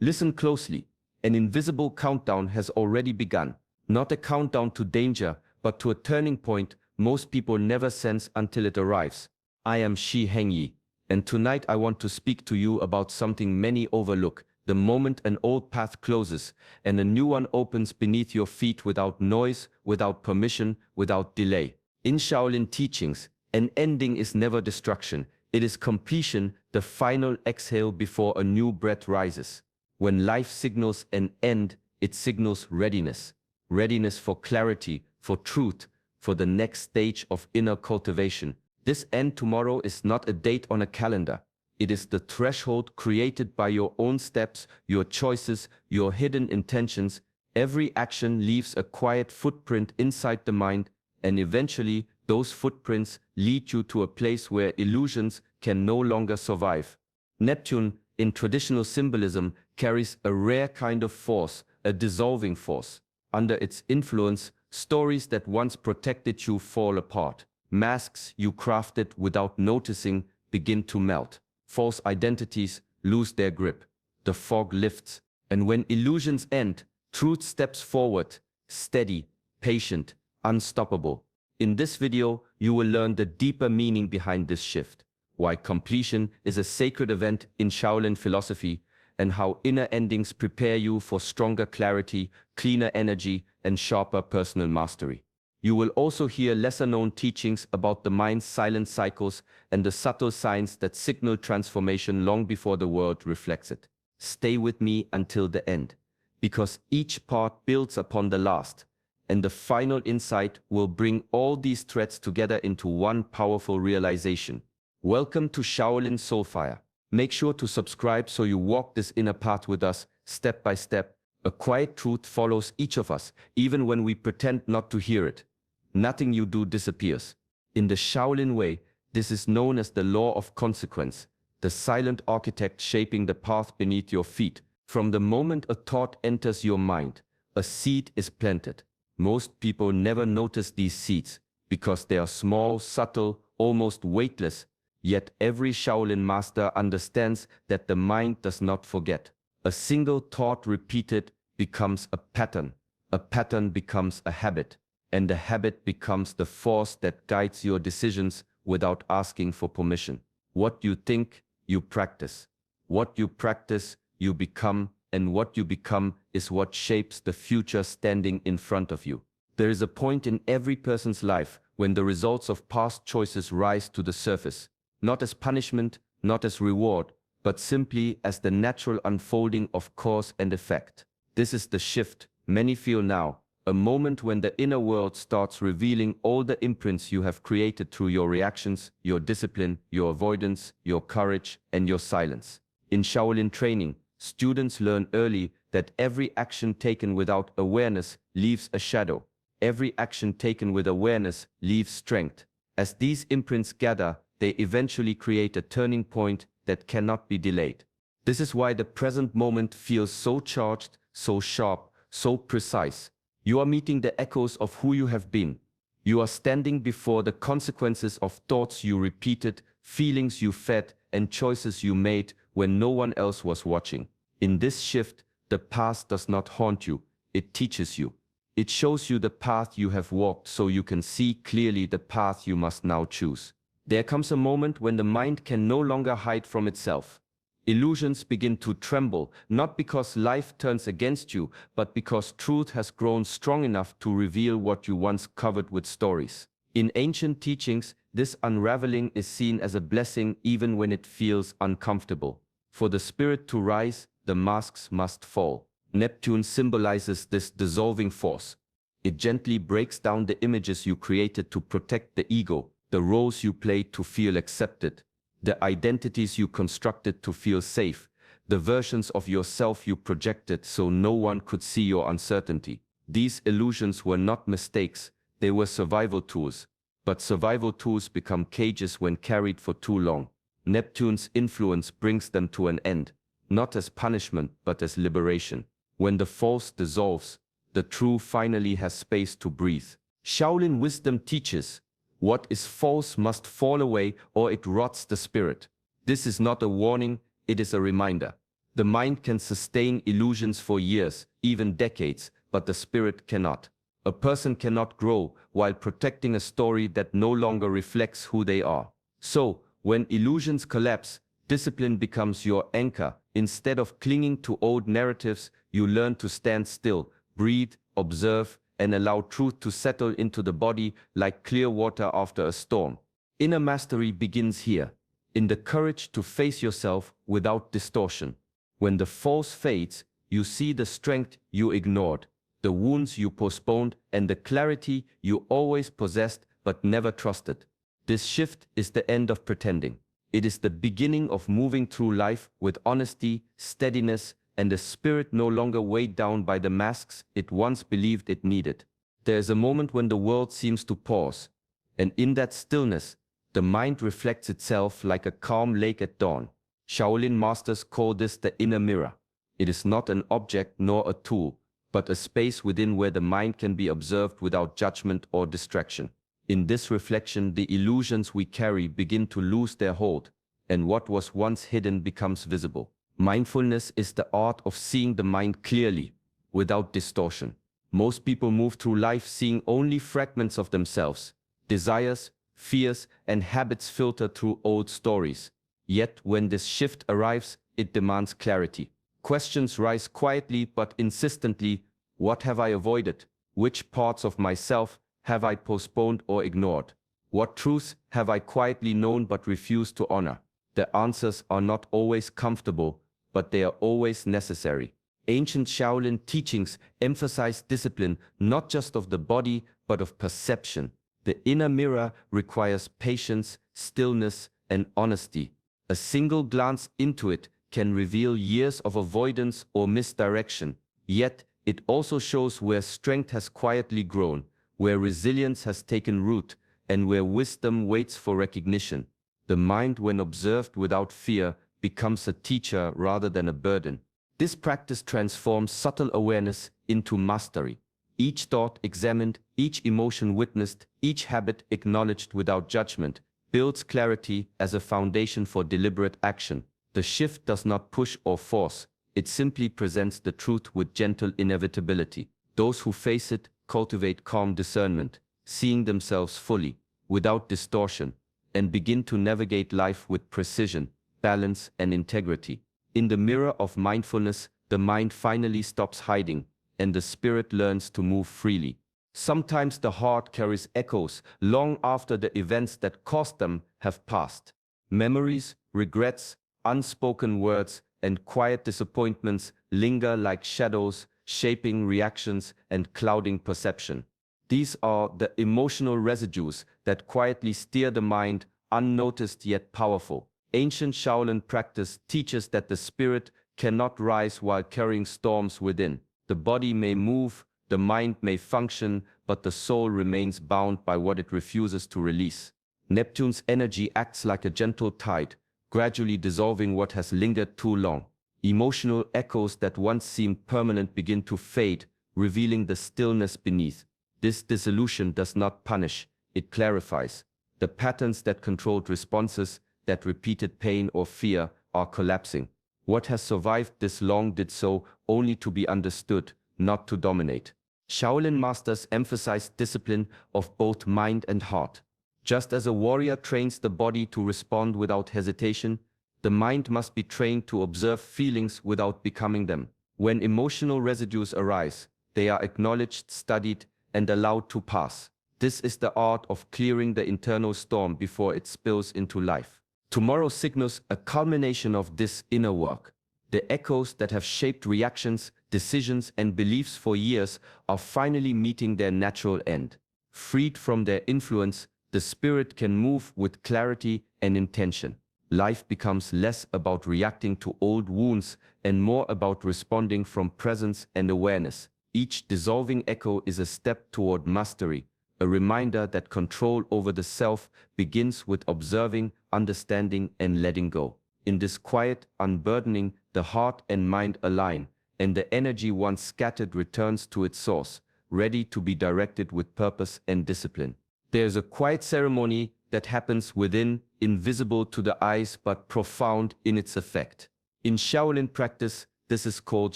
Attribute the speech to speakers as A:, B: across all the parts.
A: Listen closely. An invisible countdown has already begun. Not a countdown to danger, but to a turning point most people never sense until it arrives. I am Shi Hengyi, and tonight I want to speak to you about something many overlook: the moment an old path closes and a new one opens beneath your feet without noise, without permission, without delay. In Shaolin teachings, an ending is never destruction. It is completion, the final exhale before a new breath rises. When life signals an end, it signals readiness. Readiness for clarity, for truth, for the next stage of inner cultivation. This end tomorrow is not a date on a calendar. It is the threshold created by your own steps, your choices, your hidden intentions. Every action leaves a quiet footprint inside the mind, and eventually those footprints lead you to a place where illusions can no longer survive. Neptune, in traditional symbolism, carries a rare kind of force, a dissolving force. Under its influence, stories that once protected you fall apart. Masks you crafted without noticing begin to melt. False identities lose their grip. The fog lifts, and when illusions end, truth steps forward, steady, patient, unstoppable. In this video, you will learn the deeper meaning behind this shift, why completion is a sacred event in Shaolin philosophy, and how inner endings prepare you for stronger clarity, cleaner energy, and sharper personal mastery. You will also hear lesser-known teachings about the mind's silent cycles and the subtle signs that signal transformation long before the world reflects it. Stay with me until the end, because each part builds upon the last, and the final insight will bring all these threads together into one powerful realization. Welcome to Shaolin Soulfire. Make sure to subscribe so you walk this inner path with us, step by step. A quiet truth follows each of us, even when we pretend not to hear it. Nothing you do disappears. In the Shaolin way, this is known as the law of consequence, the silent architect shaping the path beneath your feet. From the moment a thought enters your mind, a seed is planted. Most people never notice these seeds because they are small, subtle, almost weightless. Yet every Shaolin master understands that the mind does not forget. A single thought repeated becomes a pattern becomes a habit, and the habit becomes the force that guides your decisions without asking for permission. What you think, you practice. What you practice, you become, and what you become is what shapes the future standing in front of you. There is a point in every person's life when the results of past choices rise to the surface. Not as punishment, not as reward, but simply as the natural unfolding of cause and effect. This is the shift many feel now, a moment when the inner world starts revealing all the imprints you have created through your reactions, your discipline, your avoidance, your courage, and your silence. In Shaolin training, students learn early that every action taken without awareness leaves a shadow. Every action taken with awareness leaves strength. As these imprints gather, they eventually create a turning point that cannot be delayed. This is why the present moment feels so charged, so sharp, so precise. You are meeting the echoes of who you have been. You are standing before the consequences of thoughts you repeated, feelings you fed, and choices you made when no one else was watching. In this shift, the past does not haunt you, it teaches you. It shows you the path you have walked so you can see clearly the path you must now choose. There comes a moment when the mind can no longer hide from itself. Illusions begin to tremble, not because life turns against you, but because truth has grown strong enough to reveal what you once covered with stories. In ancient teachings, this unraveling is seen as a blessing even when it feels uncomfortable. For the spirit to rise, the masks must fall. Neptune symbolizes this dissolving force. It gently breaks down the images you created to protect the ego, the roles you played to feel accepted, the identities you constructed to feel safe, the versions of yourself you projected so no one could see your uncertainty. These illusions were not mistakes, they were survival tools. But survival tools become cages when carried for too long. Neptune's influence brings them to an end, not as punishment but as liberation. When the false dissolves, the true finally has space to breathe. Shaolin wisdom teaches, what is false must fall away or it rots the spirit. This is not a warning, it is a reminder. The mind can sustain illusions for years, even decades, but the spirit cannot. A person cannot grow while protecting a story that no longer reflects who they are. So, when illusions collapse, discipline becomes your anchor. Instead of clinging to old narratives, you learn to stand still, breathe, observe, and allow truth to settle into the body like clear water after a storm. Inner mastery begins here, in the courage to face yourself without distortion. When the false fades, you see the strength you ignored, the wounds you postponed, and the clarity you always possessed but never trusted. This shift is the end of pretending. It is the beginning of moving through life with honesty, steadiness, and a spirit no longer weighed down by the masks it once believed it needed. There is a moment when the world seems to pause, and in that stillness, the mind reflects itself like a calm lake at dawn. Shaolin masters call this the inner mirror. It is not an object nor a tool, but a space within where the mind can be observed without judgment or distraction. In this reflection, the illusions we carry begin to lose their hold, and what was once hidden becomes visible. Mindfulness is the art of seeing the mind clearly, without distortion. Most people move through life seeing only fragments of themselves. Desires, fears, and habits filter through old stories. Yet, when this shift arrives, it demands clarity. Questions rise quietly but insistently. What have I avoided? Which parts of myself have I postponed or ignored? What truths have I quietly known but refused to honor? The answers are not always comfortable, but they are always necessary. Ancient Shaolin teachings emphasize discipline not just of the body, but of perception. The inner mirror requires patience, stillness, and honesty. A single glance into it can reveal years of avoidance or misdirection. Yet, it also shows where strength has quietly grown, where resilience has taken root, and where wisdom waits for recognition. The mind, when observed without fear, becomes a teacher rather than a burden. This practice transforms subtle awareness into mastery. Each thought examined, each emotion witnessed, each habit acknowledged without judgment, builds clarity as a foundation for deliberate action. The shift does not push or force, it simply presents the truth with gentle inevitability. Those who face it cultivate calm discernment, seeing themselves fully, without distortion, and begin to navigate life with precision, balance, and integrity. In the mirror of mindfulness, the mind finally stops hiding, and the spirit learns to move freely. Sometimes the heart carries echoes long after the events that caused them have passed. Memories, regrets, unspoken words, and quiet disappointments linger like shadows, shaping reactions and clouding perception. These are the emotional residues that quietly steer the mind, unnoticed yet powerful. Ancient Shaolin practice teaches that the spirit cannot rise while carrying storms within. The body may move, the mind may function, but the soul remains bound by what it refuses to release. Neptune's energy acts like a gentle tide, gradually dissolving what has lingered too long. Emotional echoes that once seemed permanent begin to fade, revealing the stillness beneath. This dissolution does not punish, it clarifies. The patterns that controlled responses, that repeated pain or fear, are collapsing. What has survived this long did so only to be understood, not to dominate. Shaolin masters emphasize discipline of both mind and heart. Just as a warrior trains the body to respond without hesitation, the mind must be trained to observe feelings without becoming them. When emotional residues arise, they are acknowledged, studied, and allowed to pass. This is the art of clearing the internal storm before it spills into life. Tomorrow signals a culmination of this inner work. The echoes that have shaped reactions, decisions, and beliefs for years are finally meeting their natural end. Freed from their influence, the spirit can move with clarity and intention. Life becomes less about reacting to old wounds and more about responding from presence and awareness. Each dissolving echo is a step toward mastery, a reminder that control over the self begins with observing, understanding, and letting go. In this quiet unburdening, the heart and mind align, and the energy once scattered returns to its source, ready to be directed with purpose and discipline. There is a quiet ceremony that happens within, invisible to the eyes but profound in its effect. In Shaolin practice, this is called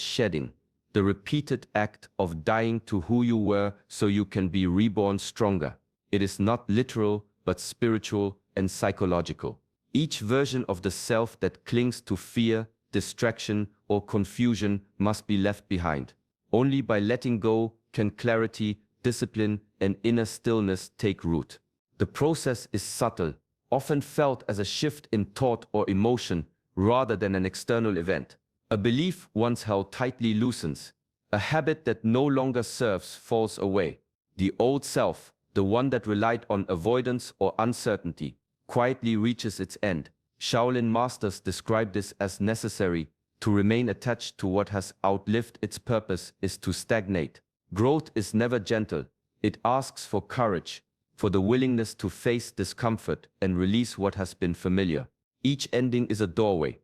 A: shedding, the repeated act of dying to who you were so you can be reborn stronger. It is not literal, but spiritual and psychological. Each version of the self that clings to fear, distraction, or confusion must be left behind. Only by letting go can clarity, discipline, and inner stillness take root. The process is subtle, often felt as a shift in thought or emotion rather than an external event. A belief once held tightly loosens. A habit that no longer serves falls away. The old self, the one that relied on avoidance or uncertainty, quietly reaches its end. Shaolin masters describe this as necessary. To remain attached to what has outlived its purpose is to stagnate. Growth is never gentle. It asks for courage, for the willingness to face discomfort and release what has been familiar. Each ending is a doorway.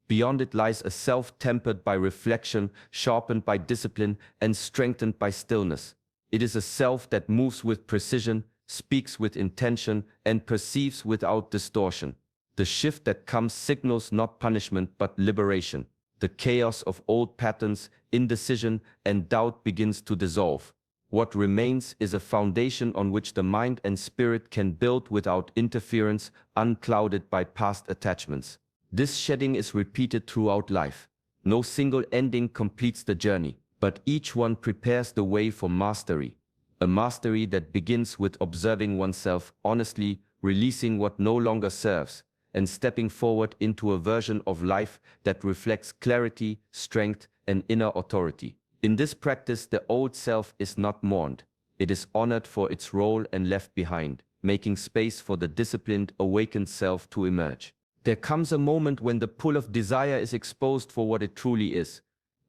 A: Beyond it lies a self tempered by reflection, sharpened by discipline, and strengthened by stillness. It is a self that moves with precision, speaks with intention, and perceives without distortion. The shift that comes signals not punishment but liberation. The chaos of old patterns, indecision, and doubt begins to dissolve. What remains is a foundation on which the mind and spirit can build without interference, unclouded by past attachments. This shedding is repeated throughout life. No single ending completes the journey, but each one prepares the way for mastery. A mastery that begins with observing oneself honestly, releasing what no longer serves, and stepping forward into a version of life that reflects clarity, strength, and inner authority. In this practice, the old self is not mourned. It is honored for its role and left behind, making space for the disciplined, awakened self to emerge. There comes a moment when the pull of desire is exposed for what it truly is,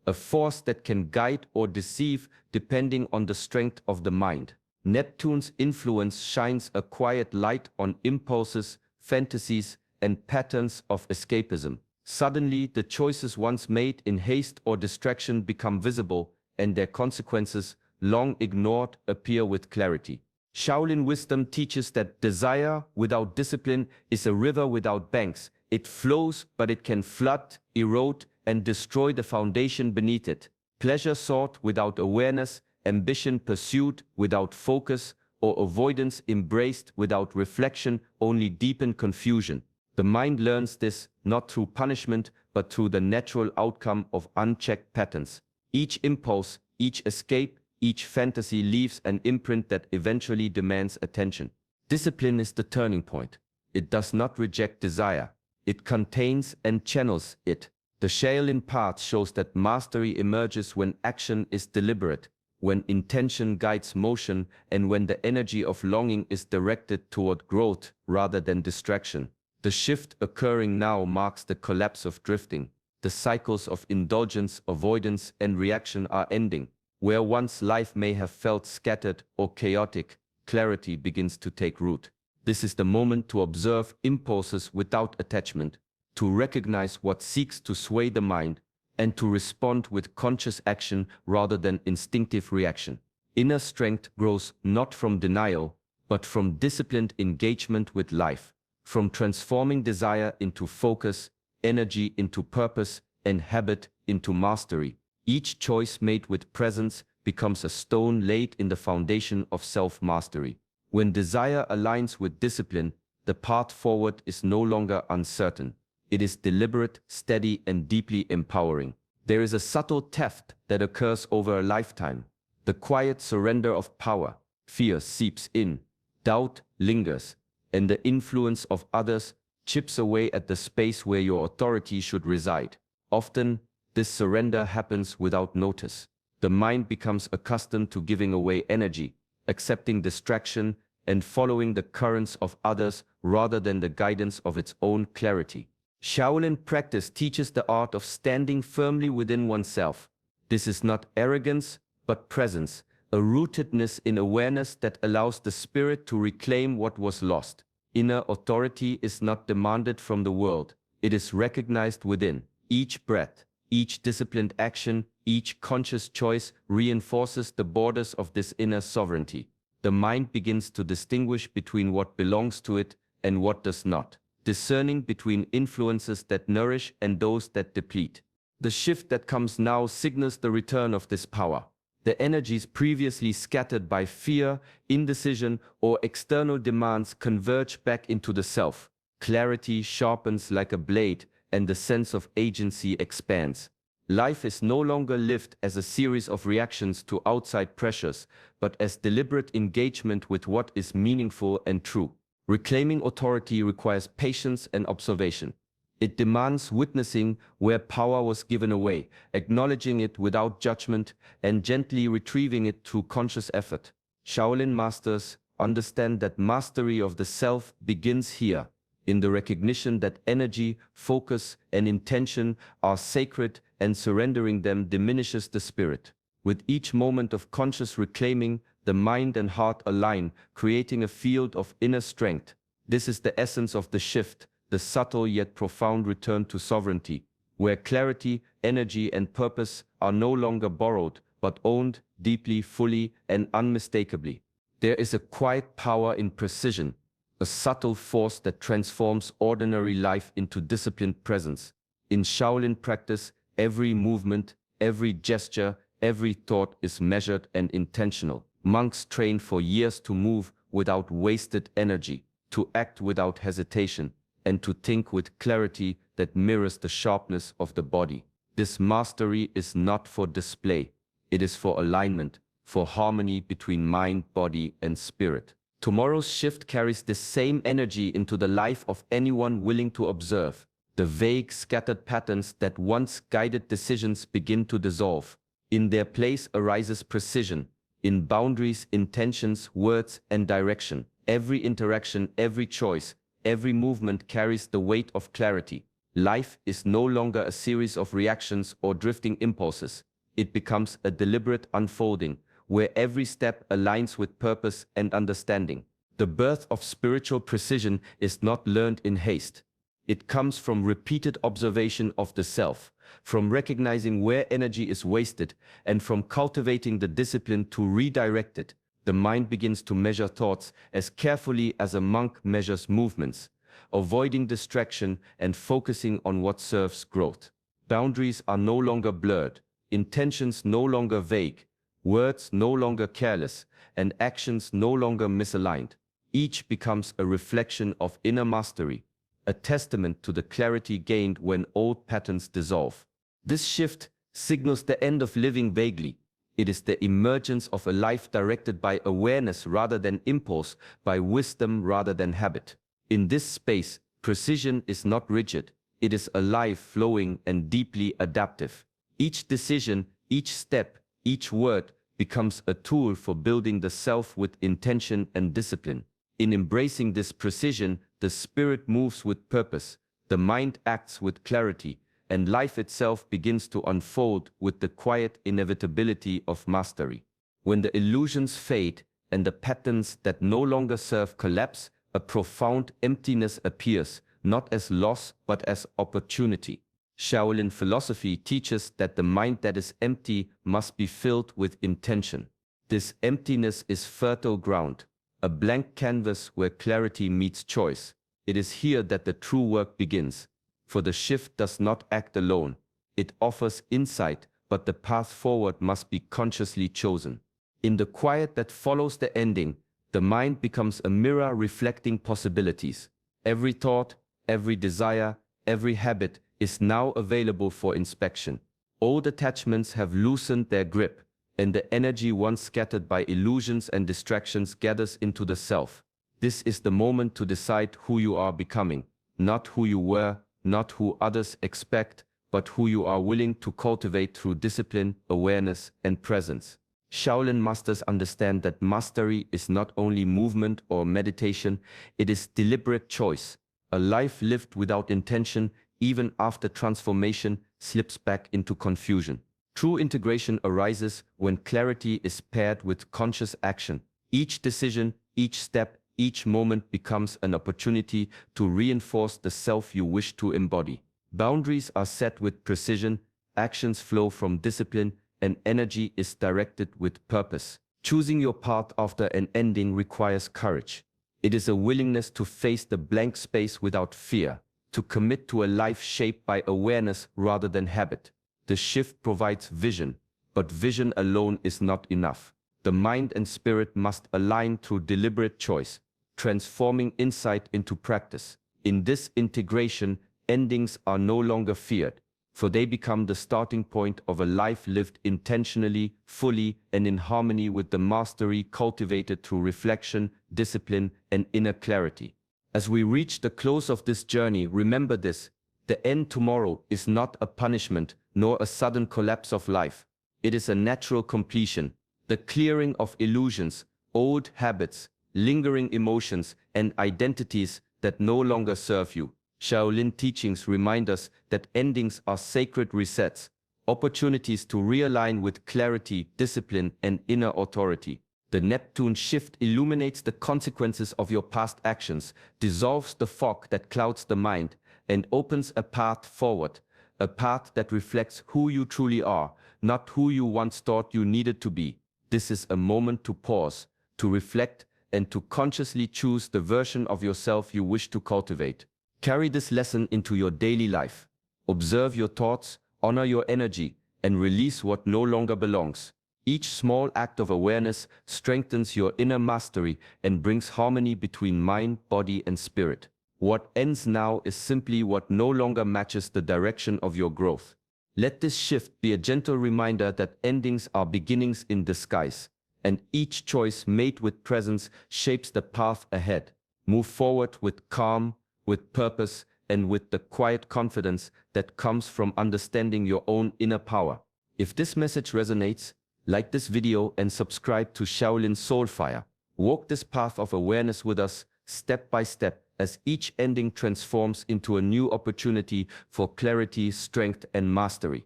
A: a force that can guide or deceive depending on the strength of the mind. Neptune's influence shines a quiet light on impulses, fantasies, and patterns of escapism. Suddenly, the choices once made in haste or distraction become visible, and their consequences, long ignored, appear with clarity. Shaolin wisdom teaches that desire without discipline is a river without banks. It flows, but it can flood, erode, and destroy the foundation beneath it. Pleasure sought without awareness, ambition pursued without focus, or avoidance embraced without reflection only deepen confusion. The mind learns this not through punishment, but through the natural outcome of unchecked patterns. Each impulse, each escape, each fantasy leaves an imprint that eventually demands attention. Discipline is the turning point. It does not reject desire. It contains and channels it. The Shaolin path shows that mastery emerges when action is deliberate, when intention guides motion, and when the energy of longing is directed toward growth rather than distraction. The shift occurring now marks the collapse of drifting. The cycles of indulgence, avoidance, and reaction are ending. Where once life may have felt scattered or chaotic, clarity begins to take root. This is the moment to observe impulses without attachment, to recognize what seeks to sway the mind, and to respond with conscious action rather than instinctive reaction. Inner strength grows not from denial, but from disciplined engagement with life, from transforming desire into focus, energy into purpose, and habit into mastery. Each choice made with presence becomes a stone laid in the foundation of self-mastery. When desire aligns with discipline, the path forward is no longer uncertain. It is deliberate, steady, and deeply empowering. There is a subtle theft that occurs over a lifetime. The quiet surrender of power. Fear seeps in, doubt lingers, and the influence of others chips away at the space where your authority should reside. Often, this surrender happens without notice. The mind becomes accustomed to giving away energy, accepting distraction, and following the currents of others rather than the guidance of its own clarity. Shaolin practice teaches the art of standing firmly within oneself. This is not arrogance, but presence, a rootedness in awareness that allows the spirit to reclaim what was lost. Inner authority is not demanded from the world. It is recognized within. Each breath, each disciplined action, each conscious choice reinforces the borders of this inner sovereignty. The mind begins to distinguish between what belongs to it and what does not. discerning between influences that nourish and those that deplete. The shift that comes now signals the return of this power. The energies previously scattered by fear, indecision, or external demands converge back into the self. Clarity sharpens like a blade, and the sense of agency expands. Life is no longer lived as a series of reactions to outside pressures, but as deliberate engagement with what is meaningful and true. Reclaiming authority requires patience and observation. It demands witnessing where power was given away, acknowledging it without judgment, and gently retrieving it through conscious effort. Shaolin masters understand that mastery of the self begins here, in the recognition that energy, focus, and intention are sacred, and surrendering them diminishes the spirit. With each moment of conscious reclaiming, the mind and heart align, creating a field of inner strength. This is the essence of the shift, the subtle yet profound return to sovereignty, where clarity, energy, and purpose are no longer borrowed, but owned deeply, fully, and unmistakably. There is a quiet power in precision, a subtle force that transforms ordinary life into disciplined presence. In Shaolin practice, every movement, every gesture, every thought is measured and intentional. Monks train for years to move without wasted energy, to act without hesitation, and to think with clarity that mirrors the sharpness of the body. This mastery is not for display. It is for alignment, for harmony between mind, body, and spirit. Tomorrow's shift carries the same energy into the life of anyone willing to observe. The vague, scattered patterns that once guided decisions begin to dissolve. In their place arises precision, in boundaries, intentions, words, and direction. Every interaction, every choice, every movement carries the weight of clarity. Life is no longer a series of reactions or drifting impulses. It becomes a deliberate unfolding, where every step aligns with purpose and understanding. The birth of spiritual precision is not learned in haste. It comes from repeated observation of the self, from recognizing where energy is wasted, and from cultivating the discipline to redirect it. The mind begins to measure thoughts as carefully as a monk measures movements, avoiding distraction and focusing on what serves growth. Boundaries are no longer blurred, intentions no longer vague, words no longer careless, and actions no longer misaligned. Each becomes a reflection of inner mastery, a testament to the clarity gained when old patterns dissolve. This shift signals the end of living vaguely. It is the emergence of a life directed by awareness rather than impulse, by wisdom rather than habit. In this space, precision is not rigid. It is alive, flowing, and deeply adaptive. Each decision, each step, each word becomes a tool for building the self with intention and discipline. In embracing this precision, the spirit moves with purpose, the mind acts with clarity, and life itself begins to unfold with the quiet inevitability of mastery. When the illusions fade and the patterns that no longer serve collapse, a profound emptiness appears, not as loss but as opportunity. Shaolin philosophy teaches that the mind that is empty must be filled with intention. This emptiness is fertile ground, a blank canvas where clarity meets choice. It is here that the true work begins. For the shift does not act alone. It offers insight, but the path forward must be consciously chosen. In the quiet that follows the ending, the mind becomes a mirror reflecting possibilities. Every thought, every desire, every habit is now available for inspection. Old attachments have loosened their grip, and the energy once scattered by illusions and distractions gathers into the self. This is the moment to decide who you are becoming, not who you were, not who others expect, but who you are willing to cultivate through discipline, awareness, and presence. Shaolin masters understand that mastery is not only movement or meditation, it is deliberate choice. A life lived without intention, even after transformation, slips back into confusion. True integration arises when clarity is paired with conscious action. Each decision, each step, each moment becomes an opportunity to reinforce the self you wish to embody. Boundaries are set with precision, actions flow from discipline, and energy is directed with purpose. Choosing your path after an ending requires courage. It is a willingness to face the blank space without fear, to commit to a life shaped by awareness rather than habit. The shift provides vision, but vision alone is not enough. The mind and spirit must align through deliberate choice, transforming insight into practice. In this integration, endings are no longer feared, for they become the starting point of a life lived intentionally, fully, and in harmony with the mastery cultivated through reflection, discipline, and inner clarity. As we reach the close of this journey, remember this: the end tomorrow is not a punishment, nor a sudden collapse of life. It is a natural completion, the clearing of illusions, old habits, lingering emotions, and identities that no longer serve you. Shaolin teachings remind us that endings are sacred resets, opportunities to realign with clarity, discipline, and inner authority. The Neptune shift illuminates the consequences of your past actions, dissolves the fog that clouds the mind, and opens a path forward, a path that reflects who you truly are, not who you once thought you needed to be. This is a moment to pause, to reflect, and to consciously choose the version of yourself you wish to cultivate. Carry this lesson into your daily life. Observe your thoughts, honor your energy, and release what no longer belongs. Each small act of awareness strengthens your inner mastery and brings harmony between mind, body, and spirit. What ends now is simply what no longer matches the direction of your growth. Let this shift be a gentle reminder that endings are beginnings in disguise, and each choice made with presence shapes the path ahead. Move forward with calm, with purpose, and with the quiet confidence that comes from understanding your own inner power. If this message resonates, like this video and subscribe to Shaolin Soulfire. Walk this path of awareness with us, step by step, as each ending transforms into a new opportunity for clarity, strength, and mastery.